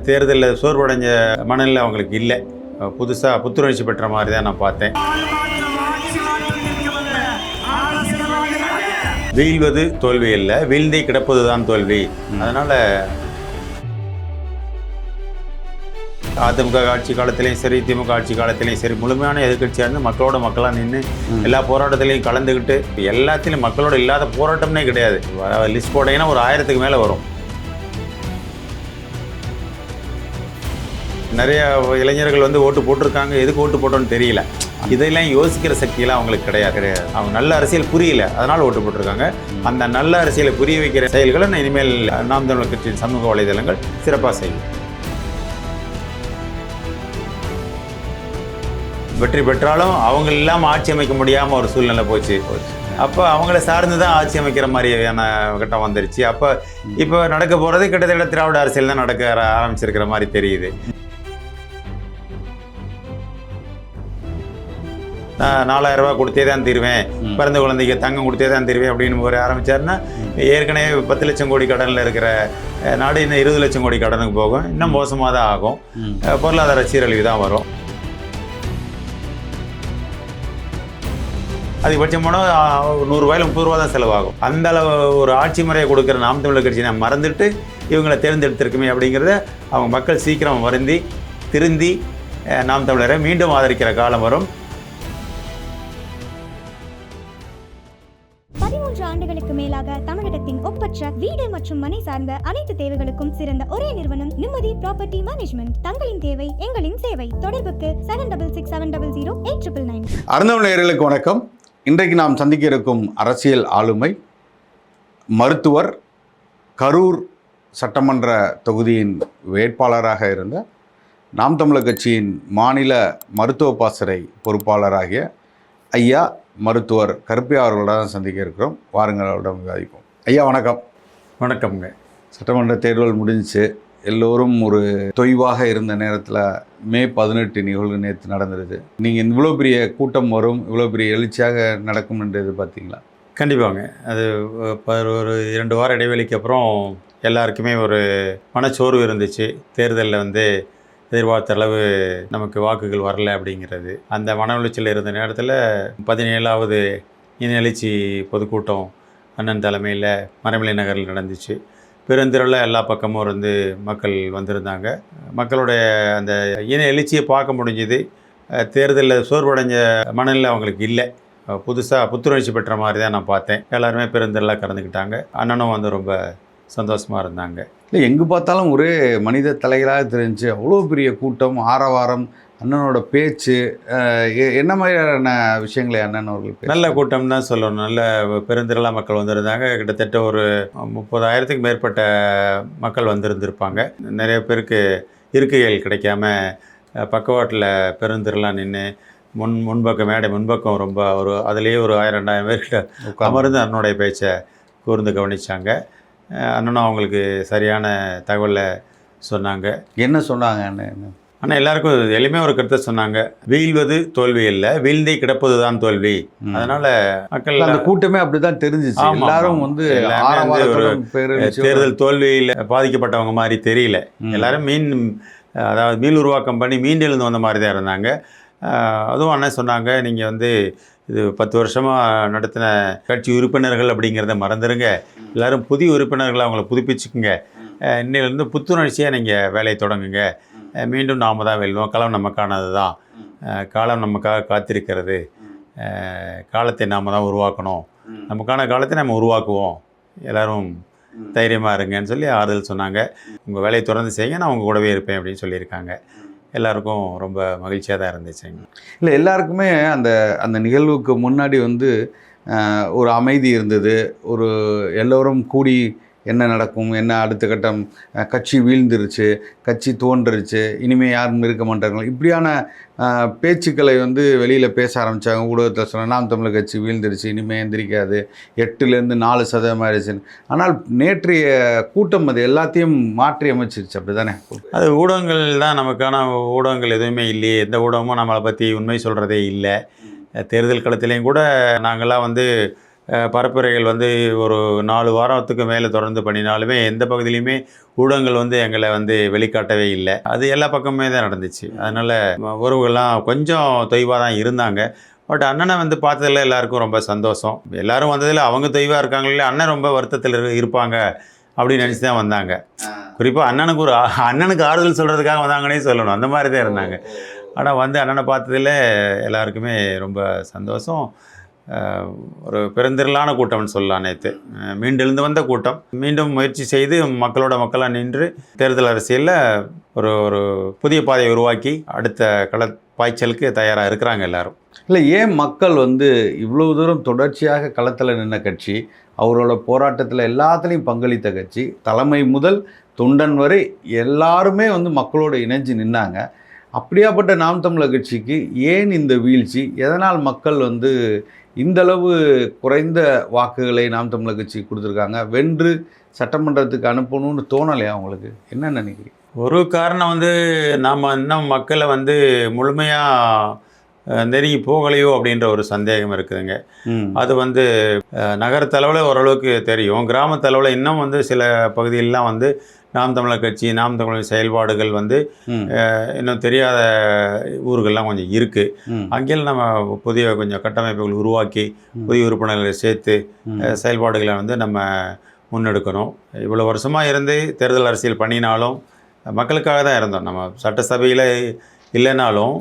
தேர்தலில் சோர்வடைஞ்ச மனநிலை அவங்களுக்கு இல்லை. புதுசாக புத்துணர்ச்சி பெற்ற மாதிரி தான் நான் பார்த்தேன். வீழ்வது தோல்வி இல்லை, வீழ்ந்தே கிடப்பது தான் தோல்வி. அதனால் அதிமுக ஆட்சி காலத்திலையும் சரி, திமுக ஆட்சி காலத்திலையும் சரி, முழுமையான எதிர்கட்சியாக இருந்து மக்களோட மக்களாக நின்று எல்லா போராட்டத்திலையும் கலந்துக்கிட்டு எல்லாத்திலையும் மக்களோட இல்லாத போராட்டம்னே கிடையாது. லிஸ்ட் போட்டிங்கன்னா ஒரு 1000க்கு மேலே வரும். நிறைய இளைஞர்கள் வந்து ஓட்டு போட்டிருக்காங்க, எதுக்கு ஓட்டு போட்டோன்னு தெரியல. இதெல்லாம் யோசிக்கிற சக்தியெல்லாம் அவங்களுக்கு கிடையாது. அவங்க நல்ல அரசியல் புரியல, அதனால் ஓட்டு போட்டிருக்காங்க. அந்த நல்ல அரசியலை புரிய வைக்கிற செயல்களை இனிமேல் நாம் தமிழர் கட்சியின் சமூக வலைதளங்கள் சிறப்பாக செய்யும். வெற்றி பெற்றாலும் அவங்க இல்லாமல் ஆட்சி அமைக்க முடியாமல் ஒரு சூழ்நிலை போச்சு. அப்போ அவங்கள சார்ந்து தான் ஆட்சி அமைக்கிற மாதிரியான கட்டம் வந்துருச்சு. அப்போ இப்போ நடக்க போகிறது கிட்டத்தட்ட திராவிட அரசியல் தான் நடக்க ஆரம்பிச்சிருக்கிற மாதிரி தெரியுது. 4000 ரூபா கொடுத்தே தான் தீருவேன், பிறந்த குழந்தைக்கு தங்கம் கொடுத்தே தான் தீருவேன் அப்படின்னு ஒரு ஆரம்பித்தாருன்னா, ஏற்கனவே 10 லட்சம் கோடி கடனில் இருக்கிற நாடு இன்னும் 20 லட்சம் கோடி கடனுக்கு போகும். இன்னும் மோசமாக தான் ஆகும். பொருளாதார சீரழிவு தான் வரும். அதிகபட்சம் போனால் 100 ரூபாயில் 30 ரூபா தான் செலவாகும். அந்த அளவு ஒரு ஆட்சி முறையை கொடுக்குற நாம் தமிழர் கட்சி நான் மறந்துட்டு இவங்களை தேர்ந்தெடுத்திருக்குமே அப்படிங்கிறத அவங்க மக்கள் சீக்கிரம் வருந்தி திருந்தி நாம் தமிழரை மீண்டும் ஆதரிக்கிற காலம் வரும். 13 ஆண்டுகளுக்கு மேலாக தமிழகத்தின் ஒப்பற்ற வீடு மற்றும் மனை சார்ந்த அனைத்து தேவைகளுக்கும் சிறந்த ஒரே நிறுவனம் நிம்மதி ப்ராப்பர்ட்டி மேனேஜ்மெண்ட். தங்களின் தேவை எங்களின் சேவை. தொடர்புக்கு 7667008999. அறந்தமிழ் நேயர்களுக்கு வணக்கம். இன்றைக்கு நாம் சந்திக்க இருக்கும் அரசியல் ஆளுமை மருத்துவர், கரூர் சட்டமன்ற தொகுதியின் வேட்பாளராக இருந்த நாம் தமிழர் கட்சியின் மாநில மருத்துவ பாசறை பொறுப்பாளராகிய ஐயா மருத்துவர் கருப்பையா அவர்களோட தான் சந்திக்க இருக்கிறோம். வாருங்கள், அவரிடம் விவாதிப்போம். ஐயா வணக்கம். வணக்கம்ங்க. சட்டமன்ற தேர்தல் முடிஞ்சிச்சு. எல்லோரும் ஒரு தொய்வாக இருந்த நேரத்தில் மே 18 நிகழ்வு நேற்று நடந்துருது. நீங்கள் இவ்வளோ பெரிய கூட்டம் வரும், இவ்வளோ பெரிய எழுச்சியாக நடக்கும் என்று எதிர்பார்த்தீங்களா? கண்டிப்பாங்க. அது ஒரு 2 வார இடைவெளிக்கு அப்புறம் எல்லாருக்குமே ஒரு மனச்சோர்வு இருந்துச்சு. தேர்தலில் வந்து எதிர்பார்த்த அளவு நமக்கு வாக்குகள் வரல அப்படிங்கிறது. அந்த மன உளைச்சல் இருந்த நேரத்தில் 17வது இன எழுச்சி பொதுக்கூட்டம் அண்ணன் தலைமையில் மறைமலை நகரில் நடந்துச்சு. பெருந்திரளில் எல்லா பக்கமும் இருந்து மக்கள் வந்திருந்தாங்க. மக்களுடைய அந்த இன எழுச்சியை பார்க்க முடிஞ்சுது. தேர்தலில் சோர்வடைஞ்ச மனநிலை அவங்களுக்கு இல்லை. புதுசாக புத்துணர்ச்சி பெற்ற மாதிரி தான் நான் பார்த்தேன். எல்லாருமே பெருந்திரளாக கலந்துக்கிட்டாங்க. அண்ணனும் வந்து ரொம்ப சந்தோஷமாக இருந்தாங்க. இல்லை, எங்கே பார்த்தாலும் ஒரே மனித தலைகளாக தெரிஞ்சு அவ்வளோ பெரிய கூட்டம், ஆரவாரம், அண்ணனோட பேச்சு, என்ன மாதிரியான விஷயங்களை அண்ணன் அவர்கள் நல்ல கூட்டம் தான் சொல்லணும். நல்ல பெருந்திரளாக மக்கள் வந்திருந்தாங்க. கிட்டத்தட்ட ஒரு 30,000த்துக்கு மேற்பட்ட மக்கள் வந்திருந்திருப்பாங்க. நிறைய பேருக்கு இருக்கைகள் கிடைக்காம பக்கவாட்டில் பெருந்திரளாக நின்று முன்பக்கம் மேடை முன்பக்கம் ரொம்ப அதுலேயே ஒரு 1000-2000 பேர்கிட்ட அமர்ந்து அண்ணனுடைய பேச்சை கூர்ந்து கவனித்தாங்க. அண்ணனும் அவங்களுக்கு சரியான தகவலை சொன்னாங்க. என்ன சொன்னாங்க அண்ணன்? ஆனால் எல்லாருக்கும் எளிமையாக ஒரு கருத்தை சொன்னாங்க. வீழ்வது தோல்வி இல்லை, வீழ்ந்தே கிடப்பது தான் தோல்வி. அதனால மக்கள் அந்த கூட்டமே அப்படிதான் தெரிஞ்சிச்சு. எல்லாரும் வந்து ஒரு தேர்தல் தோல்வியில் பாதிக்கப்பட்டவங்க மாதிரி தெரியல. எல்லாரும் அதாவது மீள் உருவாக்கம் பண்ணி மீண்டெழுந்து வந்த மாதிரி தான் இருந்தாங்க. அதுவும் அண்ணன் சொன்னாங்க, நீங்கள் வந்து இது 10 வருஷமாக நடத்தின கட்சி உறுப்பினர்கள் அப்படிங்கிறத மறந்துடுங்க. எல்லோரும் புதிய உறுப்பினர்களை அவங்கள புதுப்பிச்சுக்குங்க. இன்னிலிருந்து புத்துணர்ச்சியாக நீங்கள் வேலையை தொடங்குங்க. மீண்டும் நாம் தான் வெல்வோம். களம் நமக்கானது தான். காலம் நமக்காக காத்திருக்கிறது. காலத்தை நாம் தான் உருவாக்கணும். நமக்கான காலத்தை நம்ம உருவாக்குவோம். எல்லோரும் தைரியமாக இருங்கன்னு சொல்லி ஆறுதல் சொன்னாங்க. உங்கள் வேலையை தொடர்ந்து செய்யுங்க, நான் உங்கள் கூடவே இருப்பேன் அப்படின்னு சொல்லியிருக்காங்க. எல்லாருக்கும் ரொம்ப மகிழ்ச்சியாக தான் இருந்துச்சுங்க. இல்லை, எல்லாருக்குமே அந்த அந்த நிகழ்வுக்கு முன்னாடி வந்து ஒரு அமைதி இருந்தது. ஒரு எல்லோரும் கூடி என்ன நடக்கும், என்ன அடுத்த கட்டம், கட்சி வீழ்ந்துருச்சு, கட்சி தோன்றுருச்சு, இனிமேல் யாரும் இருக்க மாட்டாங்க, இப்படியான பேச்சுக்களை வந்து வெளியில் பேச ஆரம்பித்தாங்க. ஊடகத்தில் சொன்னால் நாம் தமிழர் கட்சி வீழ்ந்துருச்சு, இனிமேல் எந்திரிக்காது, 8லேருந்து 4% ஆயிடுச்சு. ஆனால் நேற்றைய கூட்டம் அது எல்லாத்தையும் மாற்றி அமைச்சிருச்சு, அப்படி தானே? அது ஊடகங்கள் தான் நமக்கான ஊடகங்கள் எதுவுமே இல்லையே. எந்த ஊடகமும் நம்மளை பற்றி உண்மை சொல்கிறதே இல்லை. தேர்தல் களத்திலையும் கூட நாங்கள்லாம் வந்து பரப்புரைகள் வந்து ஒரு 4 வாரத்துக்கு மேலே தொடர்ந்து பண்ணினாலுமே எந்த பகுதியிலையுமே ஊடகங்கள் வந்து எங்களை வந்து வெளிக்காட்டவே இல்லை. அது எல்லா பக்கமே தான் நடந்துச்சு. அதனால் உறவுகள்லாம் கொஞ்சம் தொய்வாக தான் இருந்தாங்க. பட் அண்ணனை வந்து பார்த்ததில் எல்லாருக்கும் ரொம்ப சந்தோஷம். எல்லோரும் வந்ததில் அவங்க தொய்வாக இருக்காங்களே, அண்ணன் ரொம்ப வருத்தத்தில் இருப்பாங்க அப்படின்னு நினச்சி தான் வந்தாங்க. குறிப்பாக அண்ணனுக்கு ஆறுதல் சொல்கிறதுக்காக வந்தாங்கன்னே சொல்லணும். அந்த மாதிரி தான் இருந்தாங்க. ஆனால் வந்து அண்ணனை பார்த்ததில் எல்லாருக்குமே ரொம்ப சந்தோஷம். ஒரு பெருந்திரளான கூட்டம்னு சொல்லலாம். நேற்று மீண்டெழுந்து வந்த கூட்டம், மீண்டும் முயற்சி செய்து மக்களாக நின்று தேர்தல் அரசியலில் ஒரு புதிய பாதையை உருவாக்கி அடுத்த பாய்ச்சலுக்கு தயாராக இருக்கிறாங்க எல்லாரும். இல்லை, ஏன் மக்கள் வந்து இவ்வளவு தூரம் தொடர்ச்சியாக களத்தில் நின்ன கட்சி, அவரோட போராட்டத்தில் எல்லாத்துலேயும் பங்களித்த கட்சி, தலைமை முதல் தொண்டன் வரை எல்லாருமே வந்து மக்களோடு இணைஞ்சு நின்னாங்க. அப்படியாப்பட்ட நாம் தமிழர் கட்சிக்கு ஏன் இந்த வீழ்ச்சி? எதனால் மக்கள் வந்து இந்தளவு குறைந்த வாக்குகளை நாம் தமிழர் கட்சி கொடுத்துருக்காங்க? வென்று சட்டமன்றத்துக்கு அனுப்பணும்னு தோணலையா உங்களுக்கு? என்ன நினைக்கிறீங்க? ஒரு காரணம் வந்து நாம் இன்னும் மக்களை வந்து முழுமையாக நெருங்கி போகலையோ அப்படின்ற ஒரு சந்தேகம் இருக்குதுங்க. அது வந்து நகரத்தளவில் ஓரளவுக்கு தெரியும். கிராமத்தளவில் இன்னும் வந்து சில பகுதிகளெலாம் வந்து நாம் தமிழர் கட்சி, நாம் தமிழர் செயல்பாடுகள் வந்து இன்னும் தெரியாத ஊர்கள்லாம் கொஞ்சம் இருக்குது. அங்கேயும் நம்ம புதிய கொஞ்சம் கட்டமைப்புகள் உருவாக்கி புதிய உறுப்பினர்களை சேர்த்து செயல்பாடுகளை வந்து நம்ம முன்னெடுக்கணும். இவ்வளோ வருஷமாக இருந்து தேர்தல் அரசியல் பண்ணினாலும் மக்களுக்காக தான் இருந்தோம். நம்ம சட்டசபையில் இல்லைனாலும்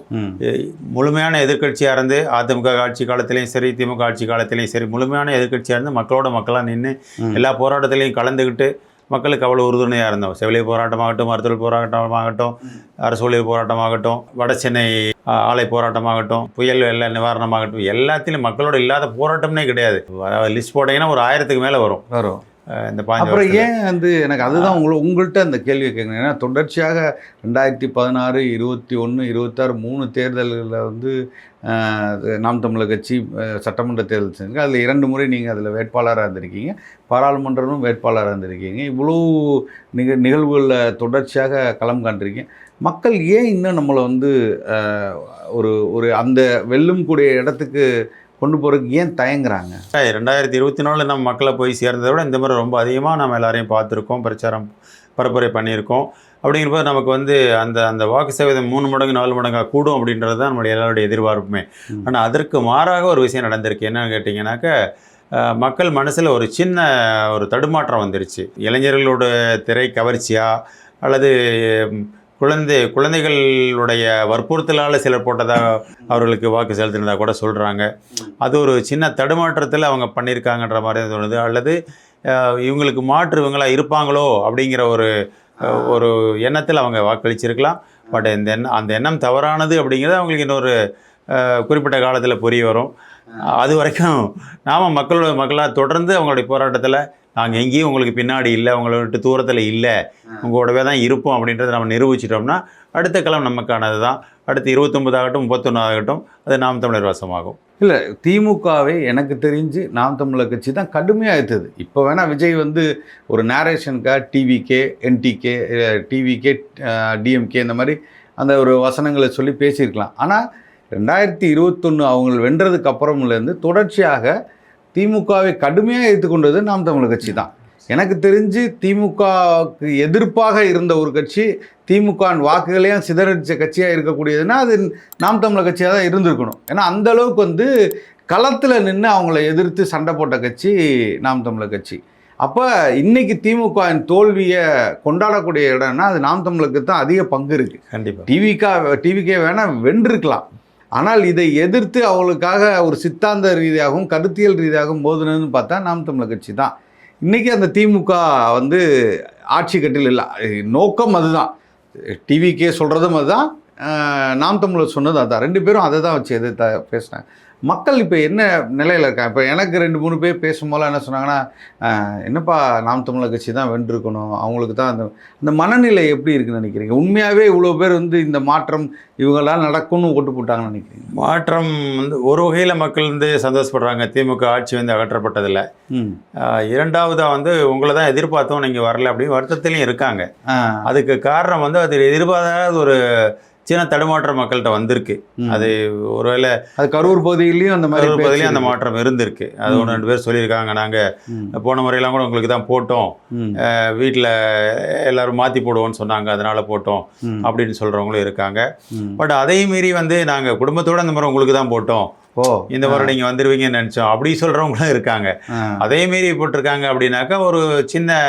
முழுமையான எதிர்க்கட்சியாக இருந்து அதிமுக ஆட்சி காலத்திலையும் சரி, திமுக ஆட்சி காலத்திலையும் சரி, முழுமையான எதிர்க்கட்சியாக இருந்து மக்களாக நின்று எல்லா போராட்டத்திலையும் கலந்துக்கிட்டு மக்களுக்கு அவ்வளோ உறுதுணையாக இருந்தோம். செவிலிய போராட்டமாகட்டும், மருத்துவ போராட்டமாகட்டும், அரசு ஊழியர் போராட்டமாகட்டும், வட சென்னை ஆலை போராட்டமாகட்டும், புயல் வெள்ள நிவாரணமாகட்டும், எல்லாத்திலும் மக்களோட இல்லாத போராட்டம்னே கிடையாது. லிஸ்ட் போட்டிங்கன்னா ஒரு 1000க்கு மேலே வரும். இந்த அப்புறம் ஏன் வந்து எனக்கு அதுதான் உங்கள்கிட்ட அந்த கேள்வியை கேட்குறேன். ஏன்னா தொடர்ச்சியாக 2016, 21, 26 3 தேர்தல்களில் வந்து நாம் தமிழர் கட்சி சட்டமன்ற தேர்தல் செஞ்சுங்க. அதில் 2 முறை நீங்கள் அதில் வேட்பாளராக இருந்திருக்கீங்க, பாராளுமன்றமும் வேட்பாளராக இருந்திருக்கீங்க. இவ்வளோ நிகழ்வுகளில் தொடர்ச்சியாக களம் காண்றீங்க. மக்கள் ஏன் இன்னும் நம்மளை வந்து ஒரு அந்த வெல்லும் கூடிய இடத்துக்கு கொண்டு போகிறதுக்கு ஏன் தயங்குறாங்க? 2024 நம்ம மக்களை போய் சேர்ந்ததை விட இந்த முறை ரொம்ப அதிகமாக நம்ம எல்லாரையும் பார்த்துருக்கோம், பிரச்சாரம் பரப்புரை பண்ணியிருக்கோம். அப்படிங்கிறப்போது நமக்கு வந்து அந்த வாக்கு சதவீதம் 3 மடங்கு 4 மடங்காக கூடும் அப்படின்றது தான் நம்மளுடைய எல்லாருடைய எதிர்பார்ப்புமே. ஆனால் அதற்கு மாறாக ஒரு விஷயம் நடந்திருக்கு. என்னன்னு கேட்டிங்கனாக்கா, மக்கள் மனசில் ஒரு சின்ன ஒரு தடுமாற்றம் வந்துருச்சு. இளைஞர்களோட திரை கவர்ச்சியா அல்லது குழந்தைகளுடைய வற்புறுத்தலால் சிலர் போட்டதாக அவர்களுக்கு வாக்கு செலுத்தினதாக கூட சொல்கிறாங்க. அது ஒரு சின்ன தடுமாற்றத்தில் அவங்க பண்ணியிருக்காங்கன்ற மாதிரி தோணுது. அல்லது இவங்களுக்கு மாற்று இவங்களாக இருப்பாங்களோ அப்படிங்கிற ஒரு எண்ணத்தில் அவங்க வாக்களிச்சிருக்கலாம். பட் அந்த எண்ணம் தவறானது அப்படிங்கிறது அவங்களுக்கு இன்னொரு குறிப்பிட்ட காலத்தில் புரிய வரும். அது வரைக்கும் நாம் மக்களாக தொடர்ந்து அவங்களுடைய போராட்டத்தில் நாங்கள் எங்கேயும் உங்களுக்கு பின்னாடி இல்லை, உங்களை விட்டு தூரத்தில் இல்லை, உங்களோடவே தான் இருப்போம் அப்படின்றத நம்ம நிரூபிச்சிட்டோம்னா அடுத்த களம் நமக்கானது தான். அடுத்து 29 ஆகட்டும் 31 ஆகட்டும் அது நாம் தமிழர் வசமாகும். இல்லை, திமுகவை எனக்கு தெரிஞ்சு நாம் தமிழர் கட்சி தான் கடுமையாக எடுத்தது. இப்போ வேணால் விஜய் வந்து ஒரு நேரேஷனுக்காக டிவிகே, என்டிகே, டிவிகே, டிஎம்கே இந்த மாதிரி அந்த ஒரு வசனங்களை சொல்லி பேசியிருக்கலாம். ஆனால் 2021 அவங்க வென்றதுக்கு அப்புறம்லேருந்து தொடர்ச்சியாக திமுகவை கடுமையாக எடுத்துக்கொண்டது நாம் தமிழர் கட்சி தான். எனக்கு தெரிஞ்சு திமுகவுக்கு எதிர்ப்பாக இருந்த ஒரு கட்சி திமுகவின் வாக்குகளையும் சிதறடித்த கட்சியாக இருக்கக்கூடியதுன்னா அது நாம் தமிழர் கட்சியாக தான் இருந்திருக்கணும். ஏன்னா அந்த அளவுக்கு வந்து களத்தில் நின்று அவங்கள எதிர்த்து சண்டை போட்ட கட்சி நாம் தமிழர் கட்சி. அப்போ இன்றைக்கி திமுகவின் தோல்வியை கொண்டாடக்கூடிய இடம்னா அது நாம் தமிழருக்கு தான் அதிக பங்கு இருக்குது. கண்டிப்பாக டிவிகே வேணால் வென்றிருக்கலாம். ஆனால் இதை எதிர்த்து அவங்களுக்காக ஒரு சித்தாந்த ரீதியாகவும் கருத்தியல் ரீதியாகவும் போதுனதுன்னு பார்த்தா நாம் தமிழர் கட்சி தான். இன்றைக்கி அந்த திமுக வந்து ஆட்சி கட்டில் இல்லை. நோக்கம் அதுதான். டிவிக்கே சொல்கிறதும் அதுதான், நாம் தமிழர் சொன்னது அதுதான். 2 பேரும் அதை தான் வச்சு எதிர்த்து பேசினாங்க. மக்கள் இப்போ என்ன நிலையில் இருக்காங்க? இப்போ எனக்கு 2-3 பேர் பேசும்போது என்ன சொன்னாங்கன்னா, என்னப்பா நாம் தமிழர் கட்சி தான் வென்றிருக்கணும், அவங்களுக்கு தான் அந்த மனநிலை எப்படி இருக்குன்னு நினைக்கிறீங்க? உண்மையாகவே இவ்வளோ பேர் வந்து இந்த மாற்றம் இவங்களாம் நடக்கும்னு ஓட்டு போட்டாங்கன்னு நினைக்கிறீங்க? மாற்றம் வந்து ஒரு வகையில் மக்கள் வந்து சந்தோஷப்படுறாங்க, திமுக ஆட்சி வந்து அகற்றப்பட்டதில்லை. இரண்டாவதாக வந்து உங்களை தான் எதிர்பார்த்தோம், நீங்கள் வரல அப்படின்னு வருத்தத்திலையும் இருக்காங்க. அதுக்கு காரணம் வந்து அது எதிர்பாராத ஒரு சின்ன தடுமாற்றம் மக்கள்கிட்ட வந்திருக்கு. அது ஒருவேளை அது கரூர் பகுதியிலையும் அந்த மாதிரி பகுதியிலையும் அந்த மாற்றம் இருந்திருக்கு. அது 1-2 பேர் சொல்லியிருக்காங்க, நாங்கள் போன முறையெல்லாம் கூட உங்களுக்கு தான் போட்டோம், வீட்டில் எல்லாரும் மாற்றி போடுவோம்னு சொன்னாங்க, அதனால போட்டோம் அப்படின்னு சொல்கிறவங்களும் இருக்காங்க. பட் அதையும் மீறி வந்து நாங்கள் குடும்பத்தோடு அந்த முறை உங்களுக்கு தான் போட்டோம், இந்த முறை நீங்கள் வந்துடுவீங்கன்னு நினச்சோம் அப்படி சொல்கிறவங்களும் இருக்காங்க. அதே மீறி போட்டிருக்காங்க அப்படின்னாக்கா ஒரு சின்ன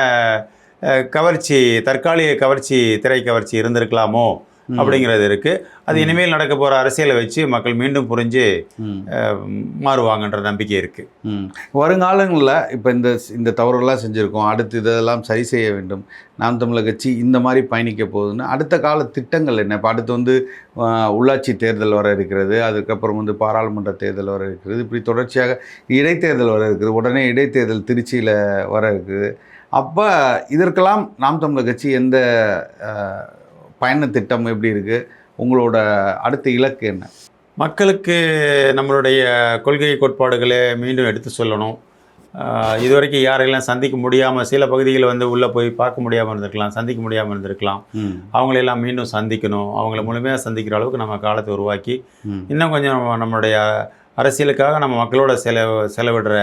கவர்ச்சி, தற்காலிக கவர்ச்சி, திரை கவர்ச்சி இருந்திருக்கலாமோ அப்படிங்கிறது இருக்குது. அது இனிமேல் நடக்க போகிற அரசியலை வச்சு மக்கள் மீண்டும் புரிஞ்சு மாறுவாங்கன்ற நம்பிக்கை இருக்குது. வருங்காலங்களில் இப்போ இந்த தவறுகள்லாம் செஞ்சுருக்கோம், அடுத்து இதெல்லாம் சரி செய்ய வேண்டும், நாம் தமிழர் கட்சி இந்த மாதிரி பயணிக்க போகுதுன்னு அடுத்த கால திட்டங்கள் என்ன? இப்போ அடுத்து வந்து உள்ளாட்சி தேர்தல் வர இருக்கிறது, அதுக்கப்புறம் வந்து பாராளுமன்ற தேர்தல் வர இருக்கிறது, இப்படி தொடர்ச்சியாக இடைத்தேர்தல் வர இருக்குது, உடனே இடைத்தேர்தல் திருச்சியில் வர இருக்குது. அப்போ இதற்கெல்லாம் நாம் தமிழர் கட்சி எந்த பயண திட்டம் எப்படி இருக்குது? உங்களோட அடுத்த இலக்கு என்ன? மக்களுக்கு நம்மளுடைய கொள்கை கோட்பாடுகளை மீண்டும் எடுத்து சொல்லணும். இதுவரைக்கும் யாரெல்லாம் சந்திக்க முடியாமல், சில பகுதிகளில் வந்து உள்ளே போய் பார்க்க முடியாமல் இருந்திருக்கலாம், சந்திக்க முடியாமல் இருந்திருக்கலாம், அவங்களெல்லாம் மீண்டும் சந்திக்கணும். அவங்கள முழுமையாக சந்திக்கிற அளவுக்கு நம்ம காலத்தை உருவாக்கி இன்னும் கொஞ்சம் நம்மளுடைய அரசியலுக்காக நம்ம மக்களோட செலவிடுற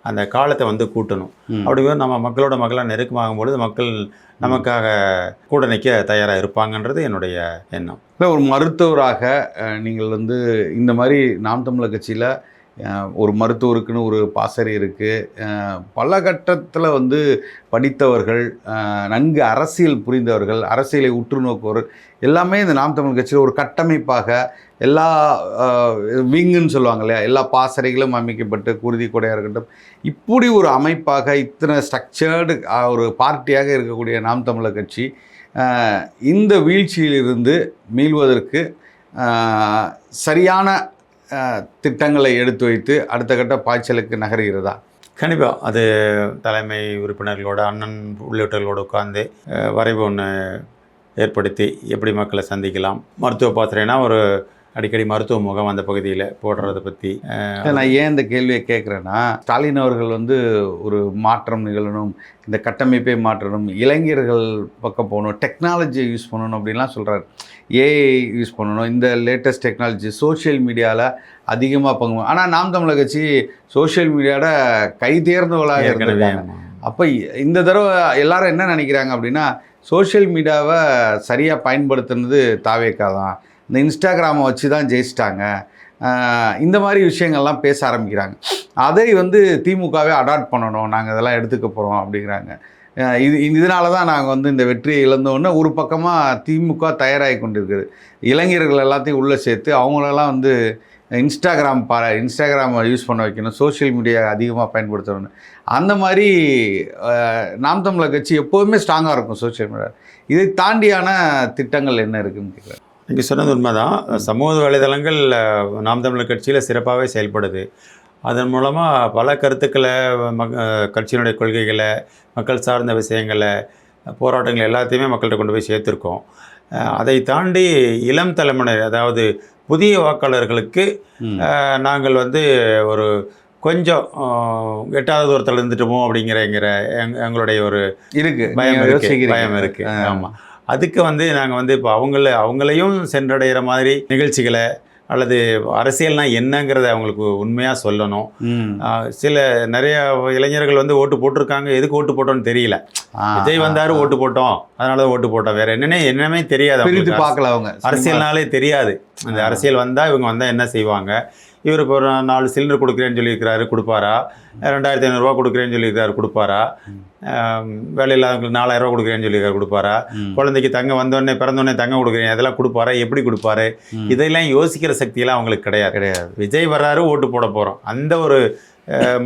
அந்த காலத்தை வந்து கூட்டணும். அப்படிங்கும்போது நம்ம மக்களோட மக்களாக நெருக்கமாகும் பொழுது மக்கள் நமக்காக கூட நிற்க தயாராக இருப்பாங்கன்றது என்னுடைய எண்ணம். இல்லை, ஒரு மருத்துவராக நீங்கள் வந்து இந்த மாதிரி நாம் தமிழர் கட்சியில் ஒரு மருத்துவருக்குன்னு ஒரு பாசறை இருக்குது, பல கட்டத்தில் வந்து படித்தவர்கள், நன்கு அரசியல் புரிந்தவர்கள், அரசியலை உற்று நோக்குவர்கள் எல்லாமே இந்த நாம் தமிழர் கட்சியில் ஒரு கட்டமைப்பாக எல்லா விங்குன்னு சொல்லுவாங்க இல்லையா, எல்லா பாசறைகளும் அமைக்கப்பட்டு குருதி கொடையாக இருக்கட்டும், இப்படி ஒரு அமைப்பாக இத்தனை ஸ்ட்ரக்சர்டு ஒரு பார்ட்டியாக இருக்கக்கூடிய நாம் தமிழர் கட்சி இந்த வீழ்ச்சியிலிருந்து மீள்வதற்கு சரியான திட்டங்களை எடுத்து வைத்து அடுத்த கட்ட பாய்ச்சலுக்கு நகர்கிறதா? கண்டிப்பாக அது தலைமை உறுப்பினர்களோட, அண்ணன் உள்ளிட்டவர்களோடு உட்காந்து வரைவு ஒன்று ஏற்படுத்தி எப்படி மக்களை சந்திக்கலாம். மருத்துவ பாத்திரைனா ஒரு அடிக்கடி மருத்துவ முகாம் அந்த பகுதியில் போடுறதை பற்றி. நான் ஏன் இந்த கேள்வியை கேட்குறேன்னா, ஸ்டாலின் அவர்கள் வந்து ஒரு மாற்றம் நிகழணும், இந்த கட்டமைப்பை மாற்றணும், இளைஞர்கள் பக்கம் போகணும், டெக்னாலஜியை யூஸ் பண்ணணும் அப்படின்லாம் சொல்கிறார். ஏஐ யூஸ் பண்ணணும், இந்த லேட்டஸ்ட் டெக்னாலஜி, சோஷியல் மீடியாவில் அதிகமாக பங்கு. ஆனால் நாம் தமிழர் கட்சி சோஷியல் மீடியாவோட கை தேர்ந்தவர்களாக இருக்காங்க. அப்போ இந்த தடவை எல்லாரும் என்ன நினைக்கிறாங்க அப்படின்னா, சோஷியல் மீடியாவை சரியாக பயன்படுத்துனது தாவேக்கா தான், இந்த இன்ஸ்டாகிராமை வச்சு தான் ஜெயிச்சிட்டாங்க, இந்த மாதிரி விஷயங்கள்லாம் பேச ஆரம்பிக்கிறாங்க. அதை வந்து திமுகவே அடாப்ட் பண்ணணும், நாங்கள் இதெல்லாம் எடுத்துக்க போகிறோம் அப்படிங்கிறாங்க. இதனால தான் நாங்கள் வந்து இந்த வெற்றியை இழந்தோன்னே ஒரு பக்கமாக திமுக தயாராகி கொண்டிருக்குது. இளைஞர்கள் எல்லாத்தையும் உள்ளே சேர்த்து அவங்களெல்லாம் வந்து இன்ஸ்டாகிராமை யூஸ் பண்ண வைக்கணும், சோஷியல் மீடியா அதிகமாக பயன்படுத்தணும். அந்த மாதிரி நாம் தமிழர் கட்சி எப்போதுமே ஸ்ட்ராங்காக இருக்கும் சோஷியல் மீடியா. இதை தாண்டியான திட்டங்கள் என்ன இருக்குதுன்னு கேட்குறேன். நீங்கள் சொன்னது உண்மைதான். சமூக வலைதளங்கள் நாம் தமிழர் கட்சியில் சிறப்பாகவே செயல்படுது. அதன் மூலமாக பல கருத்துக்களை, கட்சியினுடைய கொள்கைகளை, மக்கள் சார்ந்த விஷயங்களை, போராட்டங்கள் எல்லாத்தையுமே மக்கள்கிட்ட கொண்டு போய் சேர்த்துருக்கோம். அதை தாண்டி இளம் தலைமுறை, அதாவது புதிய வாக்காளர்களுக்கு நாங்கள் வந்து ஒரு கொஞ்சம் எட்டாவது தூரத்தில் இருந்துட்டோமோ அப்படிங்கிற எங்களுடைய ஒரு பயம் இருக்குது. ஆமாம், அதுக்கு வந்து நாங்கள் வந்து இப்போ அவங்களையும் சென்றடைகிற மாதிரி நிகழ்ச்சிகளை அல்லது அரசியல்னா என்னங்கிறத அவங்களுக்கு உண்மையாக சொல்லணும். நிறைய இளைஞர்கள் வந்து ஓட்டு போட்டிருக்காங்க, எதுக்கு ஓட்டு போட்டோன்னு தெரியல. விஜய் வந்தார் ஓட்டு போட்டோம், அதனால தான் ஓட்டு போட்டோம், வேற என்னமே தெரியாது, பார்க்கல, அவங்க அரசியல்னாலே தெரியாது. இந்த அரசியல் வந்தால் இவங்க வந்தால் என்ன செய்வாங்க, இவர் இப்போ ஒரு 4 சிலிண்டர் கொடுக்குறேன்னு சொல்லியிருக்கிறாரு, கொடுப்பாரா? 2500 கொடுக்குறேன்னு சொல்லியிருக்காரு, கொடுப்பாரா? வேலை இல்லாதவங்களுக்கு 4000 கொடுக்குறேன்னு சொல்லியிருக்காரு, கொடுப்பாரா? குழந்தைக்கு தங்க வந்தோடனே பிறந்தோடனே தங்க கொடுக்குறேன், அதெல்லாம் கொடுப்பாரா? எப்படி கொடுப்பாரு? இதெல்லாம் யோசிக்கிற சக்தியெல்லாம் அவங்களுக்கு கிடையாது. விஜய் வர்றாரு, ஓட்டு போட போகிறோம், அந்த ஒரு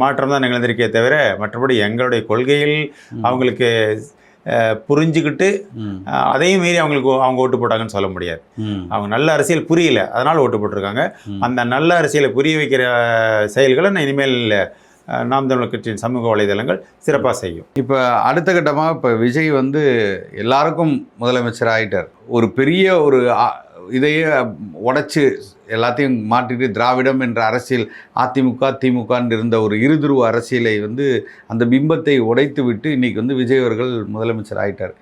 மாற்றம் தான் நிகழ்ந்திருக்கே தவிர மற்றபடி எங்களுடைய கொள்கையில் அவங்களுக்கு புரிஞ்சுக்கிட்டு அதையும் மீறி அவங்க ஓட்டு போட்டாங்கன்னு சொல்ல முடியாது. அவங்க நல்ல அரசியல் புரியல, அதனால் ஓட்டு போட்டிருக்காங்க. அந்த நல்ல அரசியலை புரிய வைக்கிற செயல்களை நான் இனிமேல் நாம் தமிழர் கட்சியின் சமூக வலைதளங்கள் சிறப்பாக செய்யும். இப்போ அடுத்த கட்டமாக இப்போ விஜய் வந்து எல்லாருக்கும் முதலமைச்சர் ஆகிட்டார். ஒரு பெரிய ஒரு இதையே உடைச்சி எல்லாத்தையும் மாற்றிட்டு திராவிடம் என்ற அரசியல், திமுகன்னு இருந்த ஒரு இருதுருவ அரசியலை வந்து அந்த பிம்பத்தை உடைத்து விட்டு இன்றைக்கி வந்து விஜய் அவர்கள் முதலமைச்சர் ஆகிட்டார்.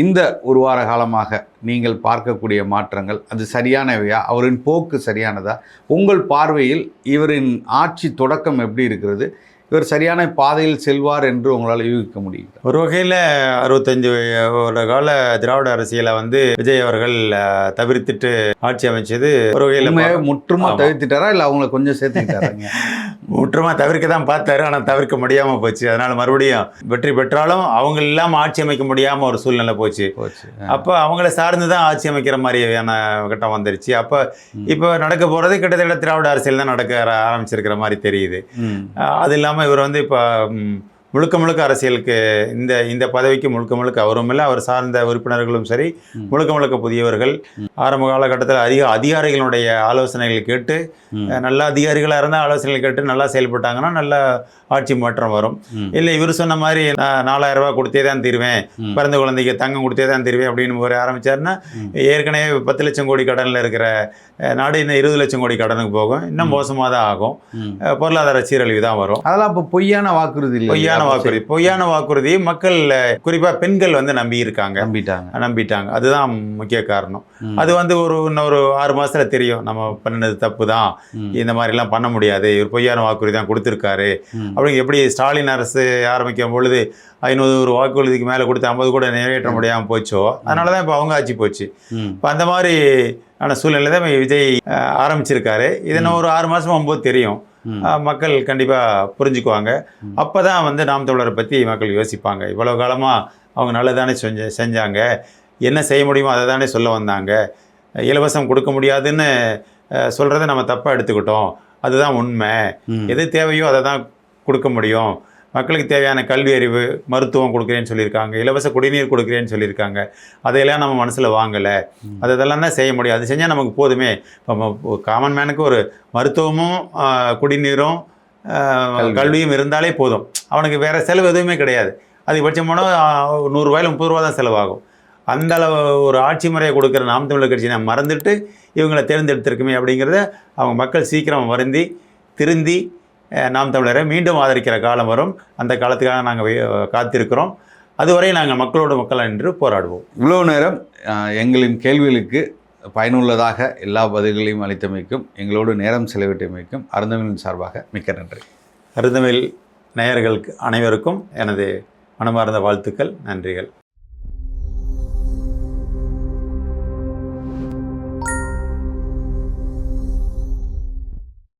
இந்த ஒரு வார காலமாக நீங்கள் பார்க்கக்கூடிய மாற்றங்கள் அது சரியானவையா, அவரின் போக்கு சரியானதா, உங்கள் பார்வையில் இவரின் ஆட்சி தொடக்கம் எப்படி இருக்கிறது, இவர் சரியான பாதையில் செல்வார் என்று உங்களால் யூகிக்க முடியும்? ஒரு வகையில் 65 வருட கால திராவிட அரசியலை வந்து விஜய் அவர்கள் தவிர்த்துட்டு ஆட்சி அமைச்சது ஒரு வகையில் முற்றுமா தவிர்த்துட்டாரா இல்லை அவங்கள கொஞ்சம் சேர்த்துக்கிட்டாராங்க? முற்றுமா தவிர்க்க தான் பார்த்தாரு, ஆனால் தவிர்க்க முடியாமல் போச்சு. அதனால் மறுபடியும் வெற்றி பெற்றாலும் அவங்க இல்லாமல் ஆட்சி அமைக்க முடியாமல் ஒரு சூழ்நிலை போச்சு. அப்போ அவங்கள சார்ந்து தான் ஆட்சி அமைக்கிற மாதிரியான கட்டம் வந்துருச்சு. அப்போ இப்போ நடக்க போகிறது கிட்டத்தட்ட திராவிட அரசியல் தான் நடக்க ஆரம்பிச்சிருக்கிற மாதிரி தெரியுது. அது இல்லாமல் இவர் வந்து இப்போ முழுக்க அரசியலுக்கு இந்த பதவிக்கு முழுக்க அவரும் இல்லை, அவர் சார்ந்த உறுப்பினர்களும் சரி முழுக்க புதியவர்கள். ஆரம்ப காலகட்டத்தில் அதிகாரிகளுடைய ஆலோசனைகள் கேட்டு நல்ல அதிகாரிகளாக இருந்தால் ஆலோசனைகள் கேட்டு நல்லா செயல்பட்டாங்கன்னா நல்ல ஆட்சி மாற்றம் வரும். இல்லை இவர் சொன்ன மாதிரி 4000 ரூபா கொடுத்தே தான் தீர்வேன், பிறந்த குழந்தைக்கு தங்கம் கொடுத்தே தான் தீர்வேன் அப்படின்னு ஒரு ஆரம்பித்தாருன்னா ஏற்கனவே 10 லட்சம் கோடி கடனில் இருக்கிற நாடு இன்னும் 20 லட்சம் கோடி கடனுக்கு போகும், இன்னும் மோசமாக தான் ஆகும், பொருளாதார சீரழிவு தான் வரும். அதெல்லாம் இப்போ பொய்யான வாக்குறுதி மக்கள் குறிப்பாக பெண்கள் வந்து நம்பிட்டாங்க. அதுதான் முக்கிய காரணம். அது வந்து இன்னொரு 6 மாசத்துல தெரியும் நம்ம பண்ணது தப்பு தான், இந்த மாதிரிலாம் பண்ண முடியாது, இவர் பொய்யான வாக்குறுதி தான் கொடுத்துருக்காரு அப்படி. எப்படி ஸ்டாலின் அரசு ஆரம்பிக்கும் பொழுது 500 வாக்குறுதிக்கு மேலே கொடுத்து 50 கூட நிறைவேற்ற முடியாமல் போச்சோ, அதனால தான் இப்போ அவங்க ஆட்சி போச்சு. இப்போ அந்த மாதிரி ஆன சூழ்நிலை தான் விஜய் ஆரம்பிச்சிருக்காரு. இது இன்னும் ஒரு 6 மாதம் போகும்போது தெரியும், மக்கள் கண்டிப்பாக புரிஞ்சுக்குவாங்க. அப்போ தான் வந்து நாம் தமிழரை பற்றி மக்கள் யோசிப்பாங்க. இவ்வளோ காலமாக அவங்க நல்லதானே செஞ்சாங்க, என்ன செய்ய முடியுமோ அதை தானே சொல்ல வந்தாங்க, இலவசம் கொடுக்க முடியாதுன்னு சொல்கிறத நம்ம தப்பாக எடுத்துக்கிட்டோம், அதுதான் உண்மை, எது தேவையோ அதை தான் கொடுக்க முடியும், மக்களுக்கு தேவையான கல்வி அறிவு மருத்துவம் கொடுக்குறேன்னு சொல்லியிருக்காங்க, இலவச குடிநீர் கொடுக்குறேன்னு சொல்லியிருக்காங்க, அதையெல்லாம் நம்ம மனசில் வாங்கலை, அதெல்லாம் தான் செய்ய முடியும், அது செஞ்சால் நமக்கு போதுமே. இப்போ காமன் மேனுக்கு ஒரு மருத்துவமும் குடிநீரும் கல்வியும் இருந்தாலே போதும், அவனுக்கு வேறு செலவு எதுவுமே கிடையாது. அதிகபட்சம் போனால் 100 ரூபாயில் 30 ரூபா தான் செலவாகும். அந்த அளவு ஒரு ஆட்சி முறையை கொடுக்குற நாம் தமிழர் கட்சி நான் மறந்துட்டு இவங்களை தேர்ந்தெடுத்திருக்குமே அப்படிங்கிறத அவங்க மக்கள் சீக்கிரம் வருந்தி திருந்தி நாம் தமிழரை மீண்டும் ஆதரிக்கிற காலம் வரும். அந்த காலத்துக்காக நாங்கள் காத்திருக்கிறோம். அதுவரை நாங்கள் மக்களாக நின்று போராடுவோம். இவ்வளோ நேரம் எங்களின் கேள்விகளுக்கு பயனுள்ளதாக எல்லா பதில்களையும் அளித்தமைக்கும் எங்களோடு நேரம் செலவிட்டமைக்கும் அருந்தமிழின் சார்பாக மிக்க நன்றி. அருந்தமிழ் நேயர்களுக்கு அனைவருக்கும் எனது மனமார்ந்த வாழ்த்துக்கள், நன்றிகள்.